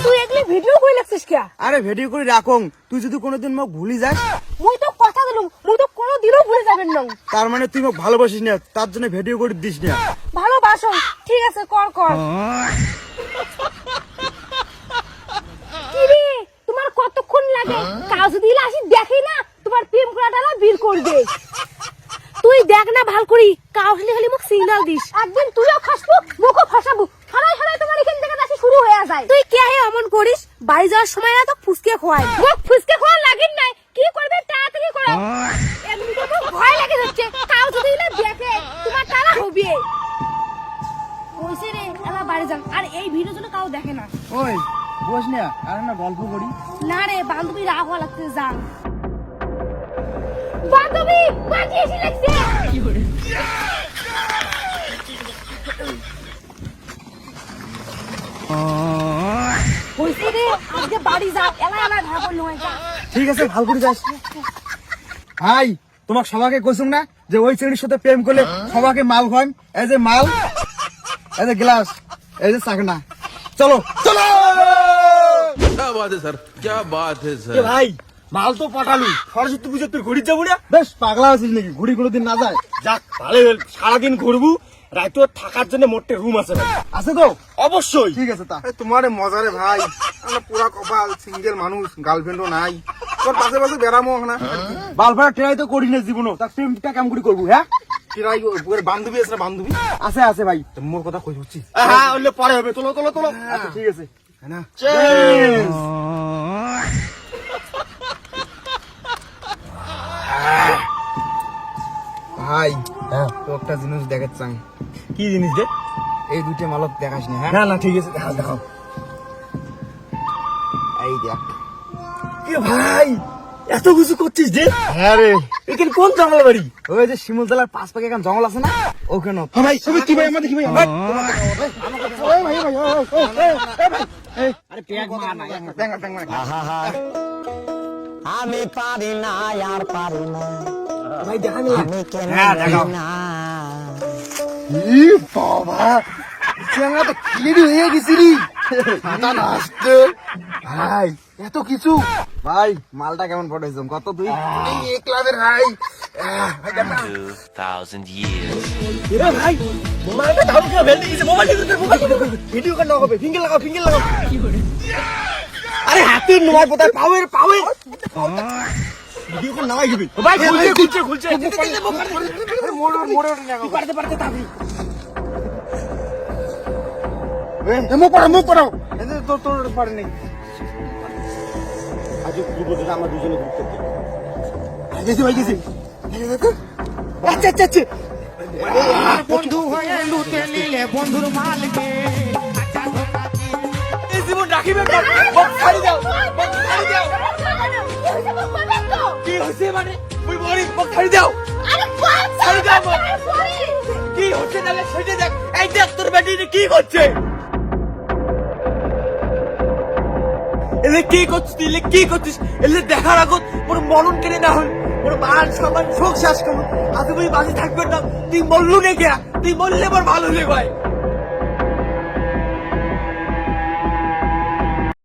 তুই এগুলি ভিডিও কই লাগছিস কে? আরে ভিডিও করে রাখং, তুই যদি কোনোদিন মোক ভুলি যাস। মুই তো কথা দিলুম, মুই তো কোনোদিনও ভুলে যাবেন না। তার মানে তুই মোক ভালোবাসিস না, তার জন্য ভিডিও করে দিস না। ভালোবাসো, ঠিক আছে কর কর। কি রে, তোমার কতক্ষণ লাগে? কাউ যদি আসি দেখি না, তোমার প্রেম করাটা না বীর করবে। তুই দেখ না ভাল করি, কাউ খালি খালি মুখ সিগন্যাল দিস। একদিন তুইও ফাঁসবো, মুখও ফাঁসাবো। হারাই হারাই তোমার এখান থেকে আসি শুরু হয়ে যায়। তুই কে হে অমন করিস? বাড়ি যাওয়ার সময় না তো ফুসকে খোয়াই। মুখ ফুসকে খোয়া লাগিন নাই, কি করবে তাড়াতাড়ি করো। এমনি তো ভয় লাগে যাচ্ছে, কাউ যদি দেখে তোমার তারা হবে। ওইসে রে, এলা বাড়ি যান। আর এই ভিডিও যেন কাউ দেখে না। ওই বস না, আর না গল্প করি। না রে, বান্ধবী রাগ হওয়া লাগতে যান। বান্ধবী বাজি এসে লাগছে। ওইসে রে, আজকে বাড়ি যা, এলা এলা ভাবল নয় যা। ঠিক আছে, ভালো করে যাস। ভাই, তোমাক সবাইকে কইছুম না যে ওই ছেলের সাথে প্রেম করলে সবাইকে মাল খান। এই যে মাল, এই যে গ্লাস, এই যে চাকনা। চলো চলো। क्या बात है सर, क्या बात है सर। ভাই, মাল তো পাঠালু, সরস্বতী পুজো তোর ঘুরি যাবো না? বেশ পাগলা আছিস নাকি? ঘুরি কোনোদিন না যায়? যাক ভালো, সারাদিন ঘুরবো। রাইতো থাকার জন্য মোটে রুম আছে ভাই। আছে তো? অবশ্যই। ঠিক আছে। তা তোমার মজারে ভাই, আমরা পুরা কপাল, সিঙ্গেল মানুষ, গার্লফ্রেন্ডও নাই। তোর পাশে পাশে বেড়ামো না। বালফাড়া ট্রাই তো করি না জীবনও, তা প্রেমটা কেমন করে করবো? হ্যাঁ, ট্রাই বান্ধবী আছে না? বান্ধবী আছে আছে ভাই। মোর কথা কই হচ্ছি? হ্যাঁ, ওলে পরে হবে। তোলো তোলো তোলো। আচ্ছা ঠিক আছে। হ্যাঁ, চিয়ার্স। ভাই, তো একটা জিনিস দেখাচ্ছি। কি জিনিস রে? এই দুইটা মালক দেখাস না। হ্যাঁ, না না ঠিক আছে, দেখাও দেখাও। এই দেখ। কি ভাই, এত কিছু করছিস যে? হ্যাঁ রে। এখানে কোন জঙ্গল বাড়ি? ওই যে শিমুলতলার পাশ পাকে এখন জঙ্গল আছে না, ওখানে। ভাই সবাই কি ভাই, আমাদের কি ভাই? ভাই ভাই ভাই, আরে প্যাক মার না, প্যাক মার। আমি পারি না, আর পারি না ভাই দেখা নি। আমি কেন হ্যাঁ দেখাও। না। ই বাবা, চেঙ্গা তো ক্লিয়ার হয়ে গেছি রে। মাথা নষ্ট। ভাই এত কিছু। ভাই মালটা কেমন পড়াইছো? কত তুই? এই ক্লাবের ভাই। 2000 years. এরে ভাই, মালটা দাও কে ভেলতে গেছে? মোবাইল ভিডিও কর না হবে। ফিঙ্গার লাগাও, ফিঙ্গার লাগাও। আরে হাতে নোয়ার পতায় পাওয়ার পাওয়ার। ভিডিও কর নামাই দিবি। ভাই খুলছে খুলছে। মোড় মোড় না পারতে পারতে তাবি। মুখ পড়াও। তোর পারে নেই। আজ কি বলছিস? আমরা দুজনে গ্রুপ করতে গেছি ভাই, গেছি। আচ্ছা আচ্ছা আচ্ছা। বন্ধু হয়ে লুটে নিলে বন্ধুর মালকে এই জীবন রাখিবে না। ছাড়ি দাও, ছাড়ি দাও। কি হইছে মানে? ওই বড়ি ছাড়ি দাও। আরে কোন ছাড়ি দাও। কি হচ্ছে তাহলে সেটা দেখ। এই দেখ তোর বেটি কি করছে। এলে কি করছিস? এলে কি করছিস? এলে দেখার আগত মোর মরণ কেনে না হল, মোর মান সম্মান শোক শেষ করবো। আজ তুই বাঁচে থাকবে না। তুই মরলু নে কে? তুই মরলে আমার ভালো হলে ভাই।